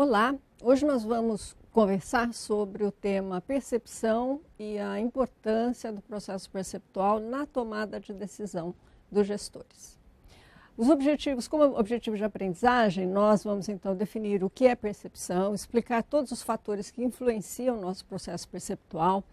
Olá, hoje nós vamos conversar sobre o tema percepção e a importância do processo perceptual na tomada de decisão dos gestores. Os objetivos, como objetivo de aprendizagem, nós vamos então definir o que é percepção, explicar todos os fatores que influenciam o nosso processo perceptual,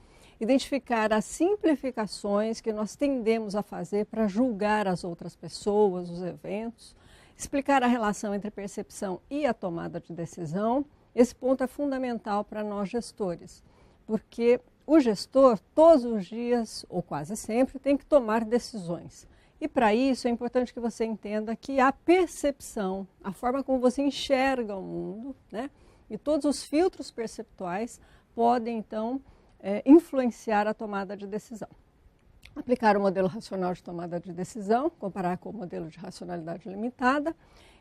identificar as simplificações que nós tendemos a fazer para julgar as outras pessoas, os eventos, explicar a relação entre percepção e a tomada de decisão. Esse ponto é fundamental para nós gestores, porque o gestor, todos os dias, ou quase sempre, tem que tomar decisões. E para isso é importante que você entenda que a percepção, a forma como você enxerga o mundo, né, e todos os filtros perceptuais podem, então, influenciar a tomada de decisão. Aplicar o modelo racional de tomada de decisão, comparar com o modelo de racionalidade limitada,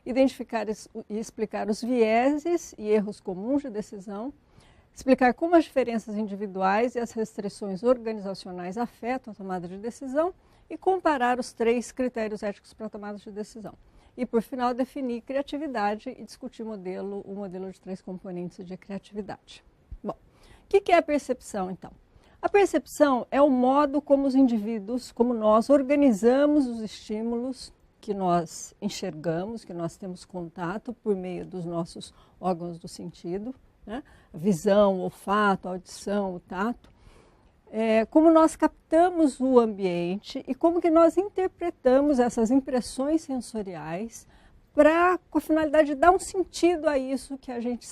identificar e explicar os vieses e erros comuns de decisão, explicar como as diferenças individuais e as restrições organizacionais afetam a tomada de decisão e comparar os 3 critérios éticos para a tomada de decisão. E, por final, definir criatividade e discutir o modelo de 3 componentes de criatividade. Bom, o que é a percepção, então? A percepção é o modo como os indivíduos, como nós organizamos os estímulos que nós enxergamos, que nós temos contato por meio dos nossos órgãos do sentido, né? A visão, o olfato, a audição, o tato. Como nós captamos o ambiente e como que nós interpretamos essas impressões sensoriais com a finalidade de dar um sentido a isso que a gente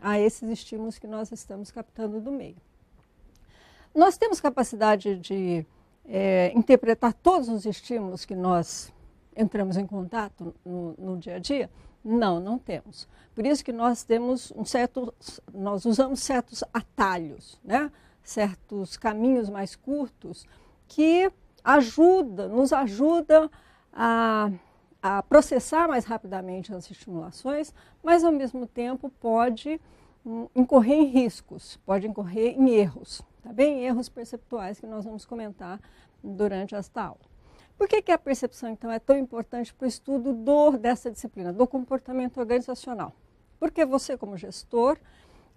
a esses estímulos que nós estamos captando do meio. Nós temos capacidade de interpretar todos os estímulos que nós entramos em contato no dia a dia? Não temos. Por isso que nós temos nós usamos certos atalhos, né? Certos caminhos mais curtos que nos ajudam a processar mais rapidamente as estimulações, mas ao mesmo tempo pode incorrer em riscos, pode incorrer em erros. Tá bem? Erros perceptuais que nós vamos comentar durante esta aula. Por que a percepção, então, é tão importante para o estudo dessa disciplina, do comportamento organizacional? Porque você, como gestor,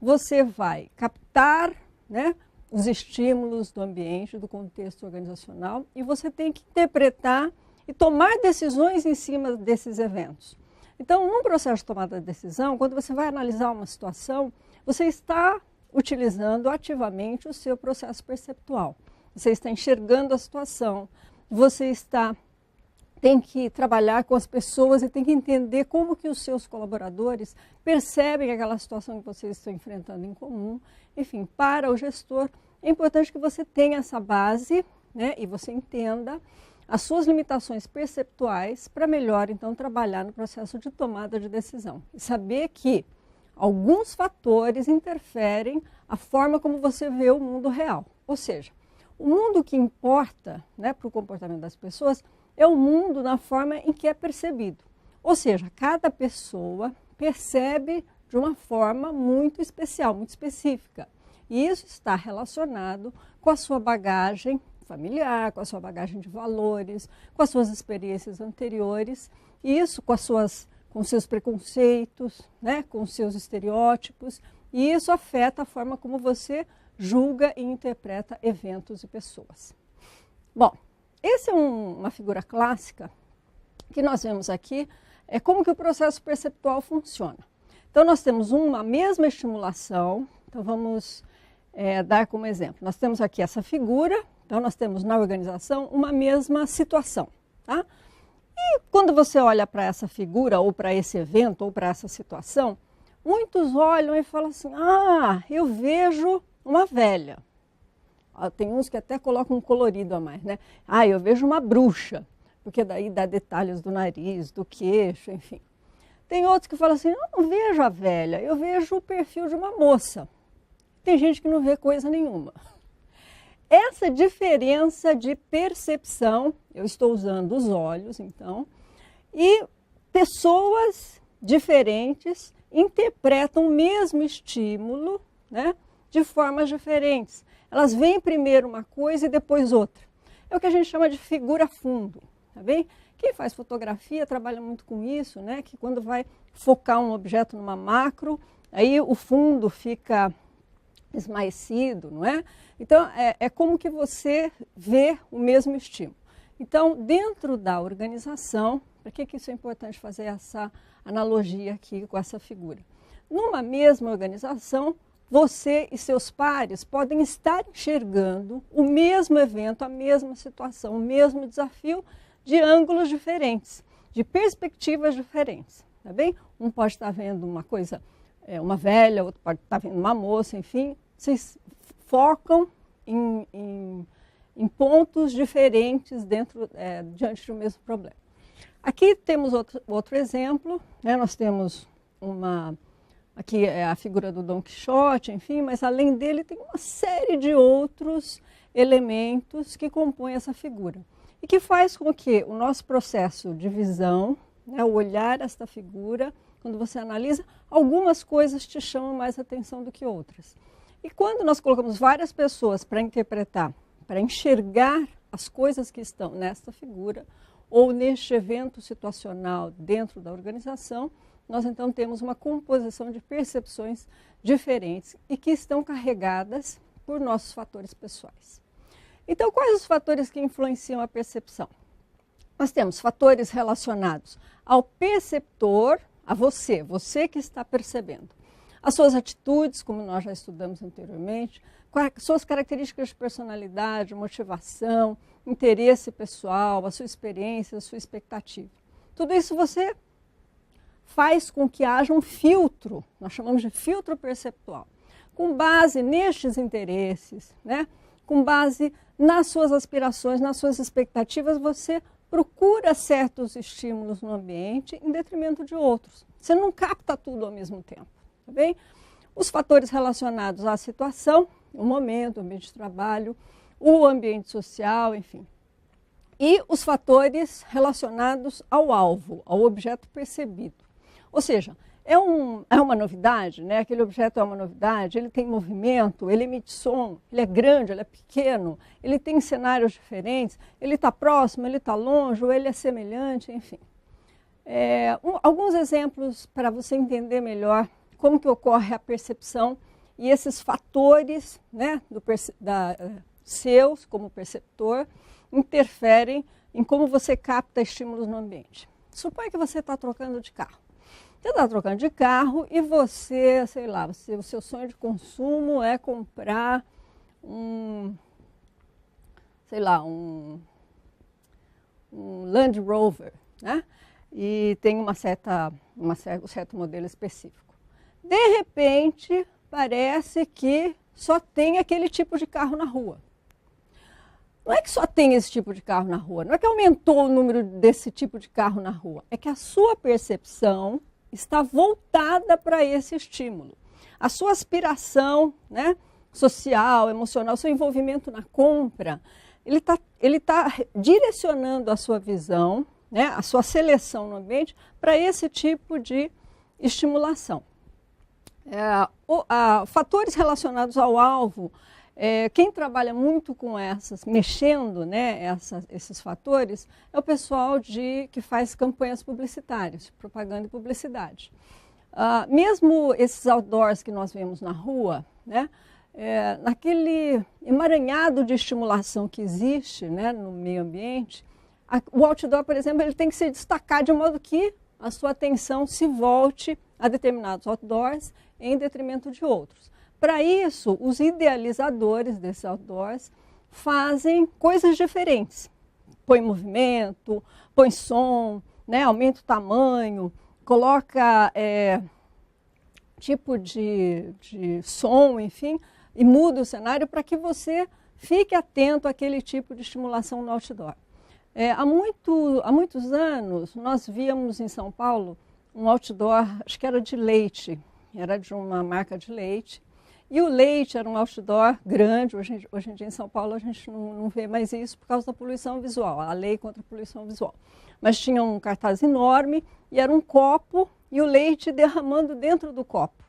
você vai captar, né, os estímulos do ambiente, do contexto organizacional, e você tem que interpretar e tomar decisões em cima desses eventos. Então, num processo de tomada de decisão, quando você vai analisar uma situação, você está utilizando ativamente o seu processo perceptual. Você está enxergando a situação, tem que trabalhar com as pessoas e tem que entender como que os seus colaboradores percebem aquela situação que vocês estão enfrentando em comum. Enfim, para o gestor, é importante que você tenha essa base, né, e você entenda as suas limitações perceptuais para melhor, então, trabalhar no processo de tomada de decisão. E saber que alguns fatores interferem a forma como você vê o mundo real. Ou seja, o mundo que importa, né, para o comportamento das pessoas é o mundo na forma em que é percebido. Ou seja, cada pessoa percebe de uma forma muito especial, muito específica. E isso está relacionado com a sua bagagem familiar, com a sua bagagem de valores, com as suas experiências anteriores, e isso com seus preconceitos, né, com seus estereótipos, e isso afeta a forma como você julga e interpreta eventos e pessoas. Bom, essa é uma figura clássica que nós vemos aqui, é como que o processo perceptual funciona. Então, nós temos uma mesma estimulação, então vamos dar como exemplo. Nós temos aqui essa figura, então nós temos na organização uma mesma situação, tá? E quando você olha para essa figura, ou para esse evento, ou para essa situação, muitos olham e falam assim, eu vejo uma velha. Tem uns que até colocam um colorido a mais, né? Eu vejo uma bruxa, porque daí dá detalhes do nariz, do queixo, enfim. Tem outros que falam assim, eu não vejo a velha, eu vejo o perfil de uma moça. Tem gente que não vê coisa nenhuma. Essa diferença de percepção, eu estou usando os olhos, então, e pessoas diferentes interpretam o mesmo estímulo, né, de formas diferentes. Elas veem primeiro uma coisa e depois outra. É o que a gente chama de figura fundo, tá bem? Quem faz fotografia trabalha muito com isso, né, que quando vai focar um objeto numa macro, aí o fundo fica esmaecido, não é? Então, é como que você vê o mesmo estímulo. Então, dentro da organização, por que isso é importante fazer essa analogia aqui com essa figura? Numa mesma organização, você e seus pares podem estar enxergando o mesmo evento, a mesma situação, o mesmo desafio de ângulos diferentes, de perspectivas diferentes, tá bem? Um pode estar vendo uma coisa, uma velha, outro pode estar vendo uma moça, enfim, vocês focam em pontos diferentes diante do mesmo problema. Aqui temos outro exemplo, né? Nós temos aqui é a figura do Dom Quixote, enfim, mas além dele tem uma série de outros elementos que compõem essa figura. E que faz com que o nosso processo de visão, né, o olhar esta figura, quando você analisa, algumas coisas te chamam mais atenção do que outras. E quando nós colocamos várias pessoas para interpretar, para enxergar as coisas que estão nesta figura, ou neste evento situacional dentro da organização, nós então temos uma composição de percepções diferentes e que estão carregadas por nossos fatores pessoais. Então, quais os fatores que influenciam a percepção? Nós temos fatores relacionados ao perceptor, a você que está percebendo. As suas atitudes, como nós já estudamos anteriormente, suas características de personalidade, motivação, interesse pessoal, a sua experiência, a sua expectativa. Tudo isso você faz com que haja um filtro, nós chamamos de filtro perceptual, com base nestes interesses, né? Com base nas suas aspirações, nas suas expectativas, você procura certos estímulos no ambiente em detrimento de outros. Você não capta tudo ao mesmo tempo, tá bem? Os fatores relacionados à situação, o momento, o ambiente de trabalho, o ambiente social, enfim. E os fatores relacionados ao alvo, ao objeto percebido. Ou seja, é uma novidade, né? Aquele objeto é uma novidade, ele tem movimento, ele emite som, ele é grande, ele é pequeno, ele tem cenários diferentes, ele está próximo, ele está longe, ou ele é semelhante, enfim. Alguns exemplos para você entender melhor como que ocorre a percepção e esses fatores, né, seus como perceptor interferem em como você capta estímulos no ambiente. Suponha que você está trocando de carro. Você está trocando de carro e você, sei lá, o seu sonho de consumo é comprar um Land Rover, né? E tem um certo modelo específico. De repente, parece que só tem aquele tipo de carro na rua. Não é que só tem esse tipo de carro na rua, não é que aumentou o número desse tipo de carro na rua, é que a sua percepção está voltada para esse estímulo. A sua aspiração, né, social, emocional, seu envolvimento na compra, ele tá direcionando a sua visão, né, a sua seleção no ambiente para esse tipo de estimulação. Fatores relacionados ao alvo, quem trabalha muito com mexendo, né, esses fatores, é o pessoal que faz campanhas publicitárias, propaganda e publicidade. Mesmo esses outdoors que nós vemos na rua, né, naquele emaranhado de estimulação que existe, né, no meio ambiente, o outdoor, por exemplo, ele tem que se destacar de modo que a sua atenção se volte a determinados outdoors em detrimento de outros. Para isso, os idealizadores desses outdoors fazem coisas diferentes. Põe movimento, põe som, né, aumenta o tamanho, coloca tipo de som, enfim, e muda o cenário para que você fique atento àquele tipo de estimulação no outdoor. Há muitos anos, nós víamos em São Paulo um outdoor, acho que era de leite, era de uma marca de leite. E o leite era um outdoor grande, hoje em dia em São Paulo a gente não vê mais isso por causa da poluição visual, a lei contra a poluição visual. Mas tinha um cartaz enorme e era um copo e o leite derramando dentro do copo.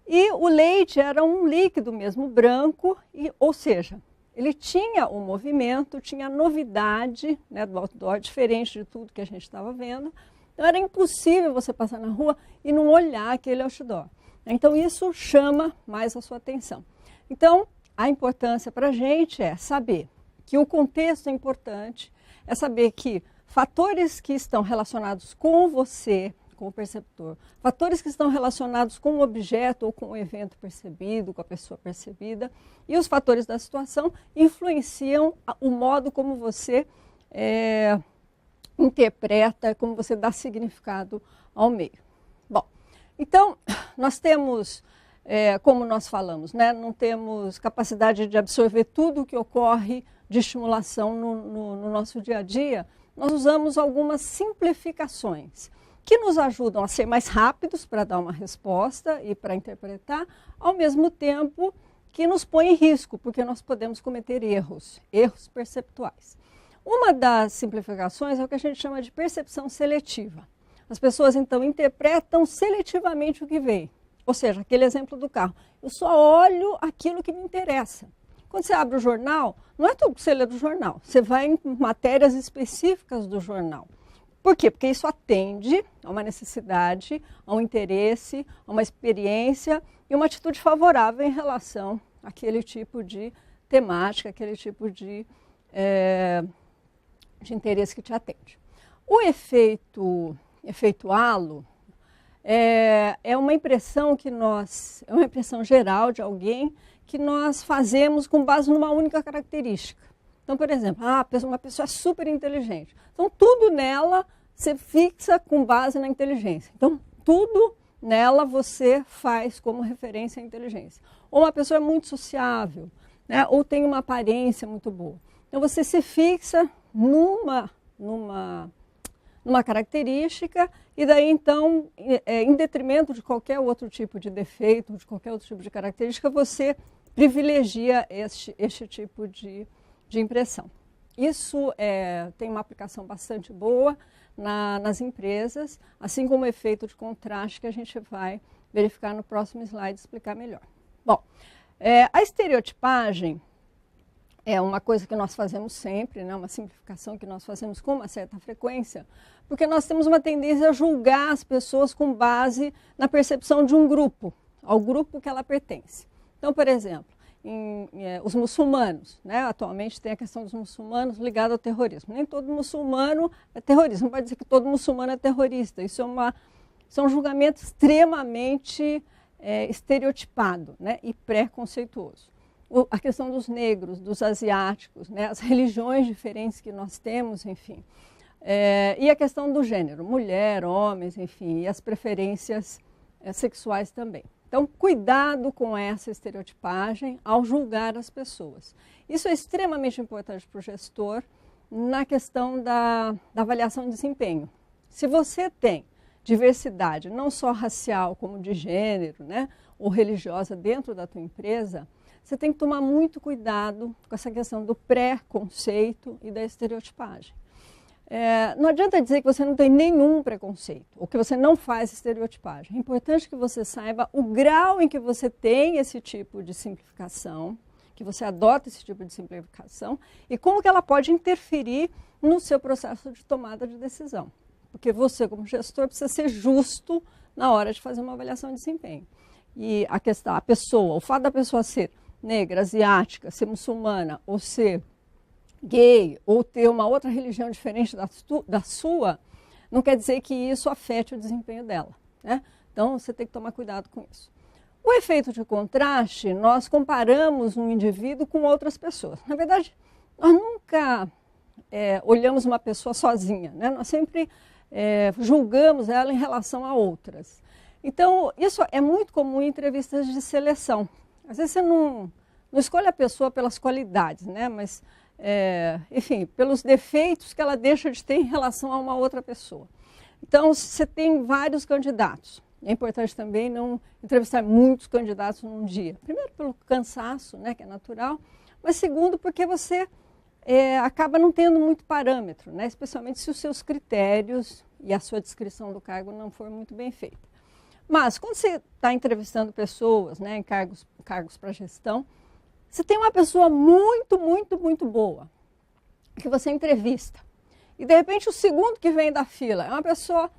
E o leite era um líquido mesmo, branco, ou seja, ele tinha o movimento, tinha a novidade, né, do outdoor, diferente de tudo que a gente estava vendo. Então era impossível você passar na rua e não olhar aquele outdoor. Então, isso chama mais a sua atenção. Então, a importância para a gente é saber que o contexto é importante, é saber que fatores que estão relacionados com você, com o perceptor, fatores que estão relacionados com o objeto ou com o evento percebido, com a pessoa percebida, e os fatores da situação influenciam o modo como você interpreta, como você dá significado ao meio. Bom, então, nós temos, como nós falamos, né, não temos capacidade de absorver tudo o que ocorre de estimulação no nosso dia a dia. Nós usamos algumas simplificações que nos ajudam a ser mais rápidos para dar uma resposta e para interpretar, ao mesmo tempo que nos põe em risco, porque nós podemos cometer erros perceptuais. Uma das simplificações é o que a gente chama de percepção seletiva. As pessoas, então, interpretam seletivamente o que vê. Ou seja, aquele exemplo do carro. Eu só olho aquilo que me interessa. Quando você abre o jornal, não é tudo que você lê do jornal. Você vai em matérias específicas do jornal. Por quê? Porque isso atende a uma necessidade, a um interesse, a uma experiência e uma atitude favorável em relação àquele tipo de temática, aquele tipo de interesse que te atende. O efeito halo é uma impressão é uma impressão geral de alguém que nós fazemos com base numa única característica. Então, por exemplo, uma pessoa é super inteligente. Então, tudo nela você fixa com base na inteligência. Então, tudo nela você faz como referência à inteligência. Ou uma pessoa é muito sociável, né? Ou tem uma aparência muito boa. Então, você se fixa numa característica e daí, então, em detrimento de qualquer outro tipo de defeito, de qualquer outro tipo de característica, você privilegia este tipo de impressão. Isso tem uma aplicação bastante boa nas empresas, assim como o efeito de contraste que a gente vai verificar no próximo slide, explicar melhor. Bom, a estereotipagem é uma coisa que nós fazemos sempre, né? Uma simplificação que nós fazemos com uma certa frequência, porque nós temos uma tendência a julgar as pessoas com base na percepção de um grupo, ao grupo que ela pertence. Então, por exemplo, os muçulmanos, né? Atualmente tem a questão dos muçulmanos ligada ao terrorismo. Nem todo muçulmano é terrorista, não pode dizer que todo muçulmano é terrorista. Isso é um julgamento extremamente estereotipado, né? E preconceituoso. A questão dos negros, dos asiáticos, né? As religiões diferentes que nós temos, enfim. E a questão do gênero, mulher, homens, enfim, e as preferências sexuais também. Então, cuidado com essa estereotipagem ao julgar as pessoas. Isso é extremamente importante para o gestor na questão da avaliação de desempenho. Se você tem diversidade, não só racial, como de gênero, né, ou religiosa dentro da tua empresa, você tem que tomar muito cuidado com essa questão do preconceito e da estereotipagem. Não adianta dizer que você não tem nenhum preconceito, ou que você não faz estereotipagem. É importante que você saiba o grau em que você tem esse tipo de simplificação, que você adota esse tipo de simplificação, e como que ela pode interferir no seu processo de tomada de decisão. Porque você, como gestor, precisa ser justo na hora de fazer uma avaliação de desempenho. E a pessoa, o fato da pessoa ser negra, asiática, ser muçulmana, ou ser gay, ou ter uma outra religião diferente da sua, não quer dizer que isso afete o desempenho dela, né? Então, você tem que tomar cuidado com isso. O efeito de contraste, nós comparamos um indivíduo com outras pessoas. Na verdade, nós nunca olhamos uma pessoa sozinha, né? Nós sempre julgamos ela em relação a outras. Então, isso é muito comum em entrevistas de seleção. Às vezes você não escolhe a pessoa pelas qualidades, né? Mas enfim, pelos defeitos que ela deixa de ter em relação a uma outra pessoa. Então, você tem vários candidatos. É importante também não entrevistar muitos candidatos num dia. Primeiro, pelo cansaço, né, que é natural, mas segundo, porque você acaba não tendo muito parâmetro, né, especialmente se os seus critérios e a sua descrição do cargo não for muito bem feita. Mas, quando você está entrevistando pessoas, né, em cargos para gestão, você tem uma pessoa muito, muito, muito boa que você entrevista. E, de repente, o segundo que vem da fila é uma pessoa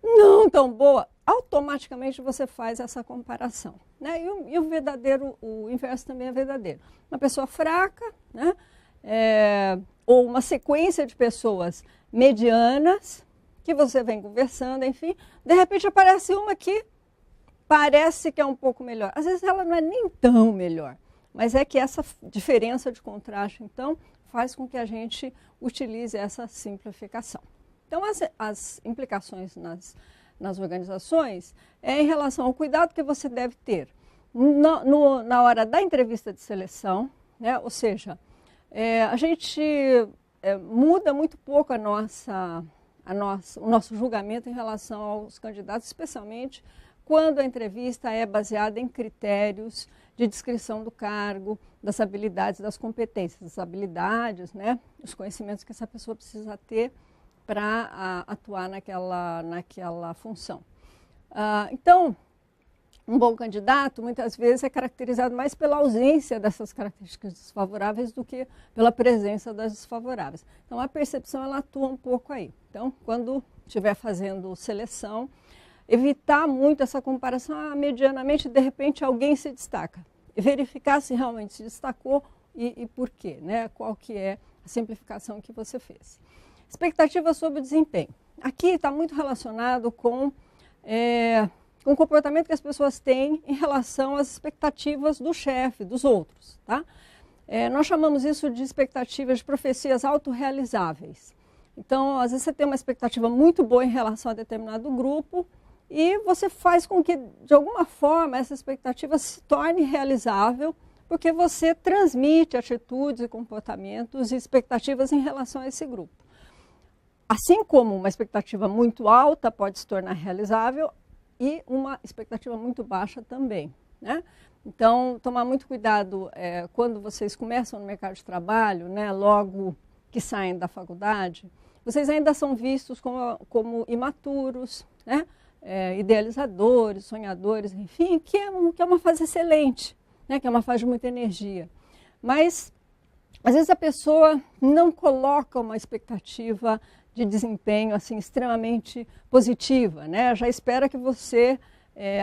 não tão boa, automaticamente você faz essa comparação, né? E o verdadeiro, o inverso também é verdadeiro. Uma pessoa fraca, né? Ou uma sequência de pessoas medianas, que você vem conversando, enfim, de repente aparece uma que parece que é um pouco melhor. Às vezes ela não é nem tão melhor, mas é que essa diferença de contraste, então, faz com que a gente utilize essa simplificação. Então, as implicações nas organizações é em relação ao cuidado que você deve ter na hora da entrevista de seleção, né? Ou seja, a gente muda muito pouco o nosso julgamento em relação aos candidatos, especialmente quando a entrevista é baseada em critérios de descrição do cargo, das habilidades, das competências, das habilidades, né? Os conhecimentos que essa pessoa precisa ter para atuar naquela função. Então, um bom candidato, muitas vezes, é caracterizado mais pela ausência dessas características desfavoráveis do que pela presença das desfavoráveis. Então, a percepção, ela atua um pouco aí. Então, quando estiver fazendo seleção, evitar muito essa comparação, medianamente, de repente, alguém se destaca. E verificar se realmente se destacou e por quê, né? Qual que é a simplificação que você fez. Expectativa sobre o desempenho. Aqui está muito relacionado com o comportamento que as pessoas têm em relação às expectativas do chefe, dos outros. Tá? Nós chamamos isso de expectativas de profecias autorrealizáveis. Então, às vezes você tem uma expectativa muito boa em relação a determinado grupo e você faz com que, de alguma forma, essa expectativa se torne realizável porque você transmite atitudes e comportamentos e expectativas em relação a esse grupo. Assim como uma expectativa muito alta pode se tornar realizável e uma expectativa muito baixa também, né? Então, tomar muito cuidado quando vocês começam no mercado de trabalho, né, logo que saem da faculdade, vocês ainda são vistos como imaturos, né, idealizadores, sonhadores, enfim, que é uma fase excelente, né, que é uma fase de muita energia. Mas, às vezes, a pessoa não coloca uma expectativa de desempenho assim, extremamente positiva, né? Já espera que você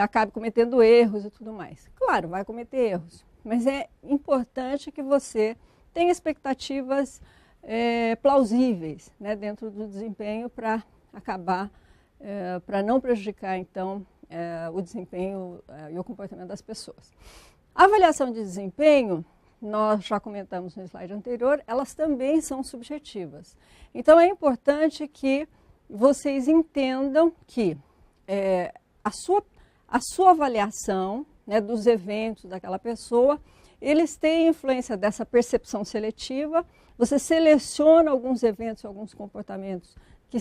acabe cometendo erros e tudo mais. Claro, vai cometer erros, mas é importante que você tenha expectativas plausíveis, né, dentro do desempenho para acabar, para não prejudicar, então, o desempenho e o comportamento das pessoas. A avaliação de desempenho, nós já comentamos no slide anterior, elas também são subjetivas. Então, é importante que vocês entendam que a sua avaliação, né, dos eventos daquela pessoa, eles têm influência dessa percepção seletiva. Você seleciona alguns eventos, alguns comportamentos que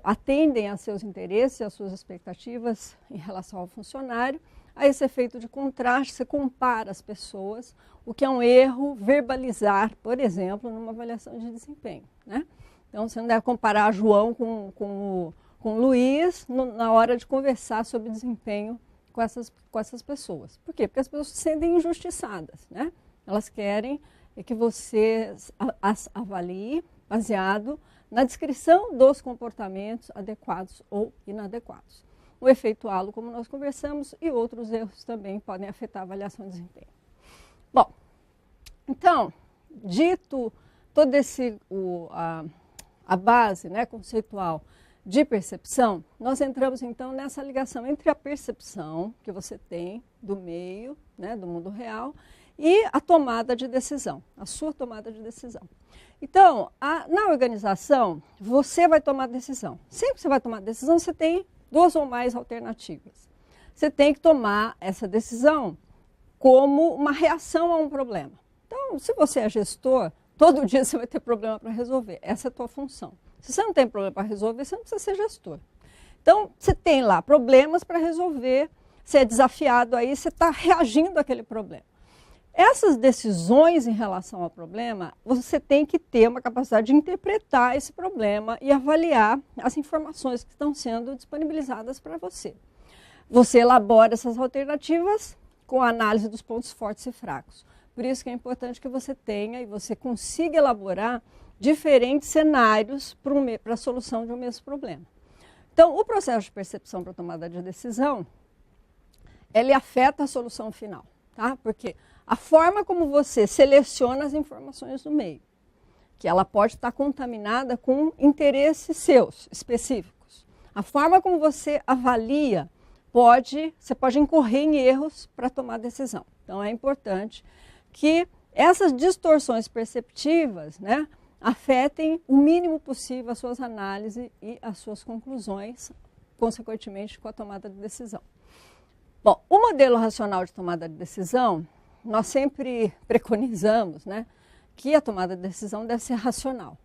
atendem a seus interesses, às suas expectativas em relação ao funcionário. A esse efeito de contraste, você compara as pessoas, o que é um erro verbalizar, por exemplo, numa avaliação de desempenho, né? Então, você não deve comparar João com Luiz na hora de conversar sobre desempenho com essas pessoas. Por quê? Porque as pessoas se sentem injustiçadas, né? Elas querem que você as avalie baseado na descrição dos comportamentos adequados ou inadequados. O efeito halo, como nós conversamos, e outros erros também podem afetar a avaliação de desempenho. Bom, então, dito toda a base, né, conceitual de percepção, nós entramos então nessa ligação entre a percepção que você tem do meio, né, do mundo real, e a tomada de decisão, a sua tomada de decisão. Então, na organização, você vai tomar decisão. Sempre que você vai tomar decisão, você tem duas ou mais alternativas. Você tem que tomar essa decisão como uma reação a um problema. Então, se você é gestor, todo dia você vai ter problema para resolver. Essa é a tua função. Se você não tem problema para resolver, você não precisa ser gestor. Então, você tem lá problemas para resolver, você é desafiado aí, você está reagindo àquele problema. Essas decisões em relação ao problema, você tem que ter uma capacidade de interpretar esse problema e avaliar as informações que estão sendo disponibilizadas para você. Você elabora essas alternativas com a análise dos pontos fortes e fracos. Por isso que é importante que você tenha e você consiga elaborar diferentes cenários para a solução de um mesmo problema. Então, o processo de percepção para tomada de decisão, ele afeta a solução final, tá? Porque a forma como você seleciona as informações do meio, que ela pode estar contaminada com interesses seus, específicos. A forma como você avalia, você pode incorrer em erros para tomar decisão. Então, é importante que essas distorções perceptivas, né, afetem o mínimo possível as suas análises e as suas conclusões, consequentemente, com a tomada de decisão. Bom, o modelo racional de tomada de decisão, nós sempre preconizamos, né, que a tomada de decisão deve ser racional.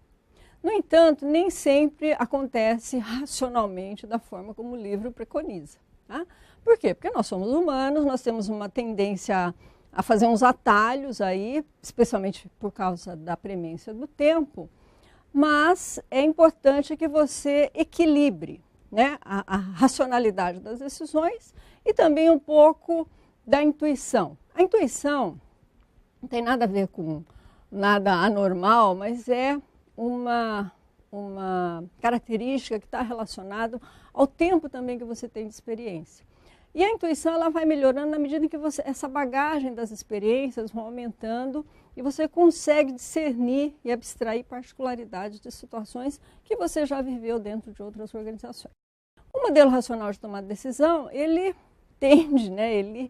No entanto, nem sempre acontece racionalmente da forma como o livro preconiza. Tá? Por quê? Porque nós somos humanos, nós temos uma tendência a fazer uns atalhos aí, especialmente por causa da premência do tempo, mas é importante que você equilibre, né, a racionalidade das decisões e também um pouco da intuição. A intuição não tem nada a ver com nada anormal, mas é uma característica que está relacionada ao tempo também que você tem de experiência. E a intuição ela vai melhorando na medida em que essa bagagem das experiências vai aumentando e você consegue discernir e abstrair particularidades de situações que você já viveu dentro de outras organizações. O modelo racional de tomada de decisão, ele tende, né,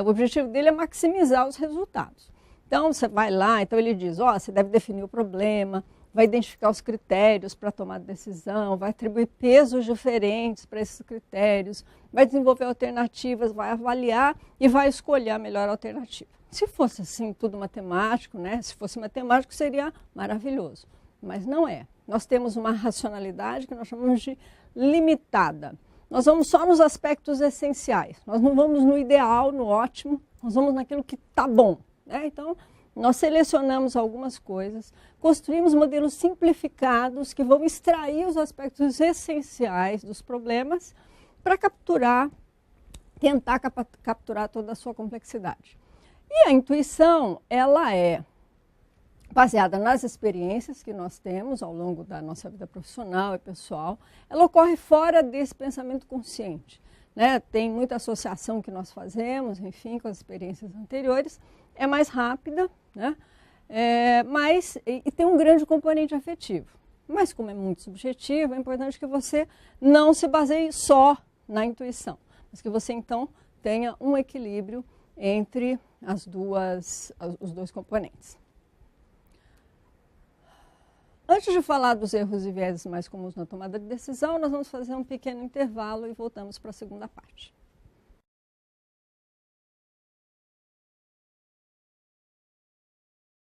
o objetivo dele é maximizar os resultados. Então, você vai lá, então ele diz, você deve definir o problema, vai identificar os critérios para tomar decisão, vai atribuir pesos diferentes para esses critérios, vai desenvolver alternativas, vai avaliar e vai escolher a melhor alternativa. Se fosse assim, tudo matemático, né? Se fosse matemático seria maravilhoso, mas não é. Nós temos uma racionalidade que nós chamamos de limitada. Nós vamos só nos aspectos essenciais, nós não vamos no ideal, no ótimo, nós vamos naquilo que está bom, né? Então, nós selecionamos algumas coisas, construímos modelos simplificados que vão extrair os aspectos essenciais dos problemas para tentar capturar toda a sua complexidade. E a intuição, ela é baseada nas experiências que nós temos ao longo da nossa vida profissional e pessoal, ela ocorre fora desse pensamento consciente, né? Tem muita associação que nós fazemos, enfim, com as experiências anteriores, é mais rápida, né? E tem um grande componente afetivo. Mas como é muito subjetivo, é importante que você não se baseie só na intuição, mas que você então tenha um equilíbrio entre os dois componentes. Antes de falar dos erros e vieses mais comuns na tomada de decisão, nós vamos fazer um pequeno intervalo e voltamos para a segunda parte.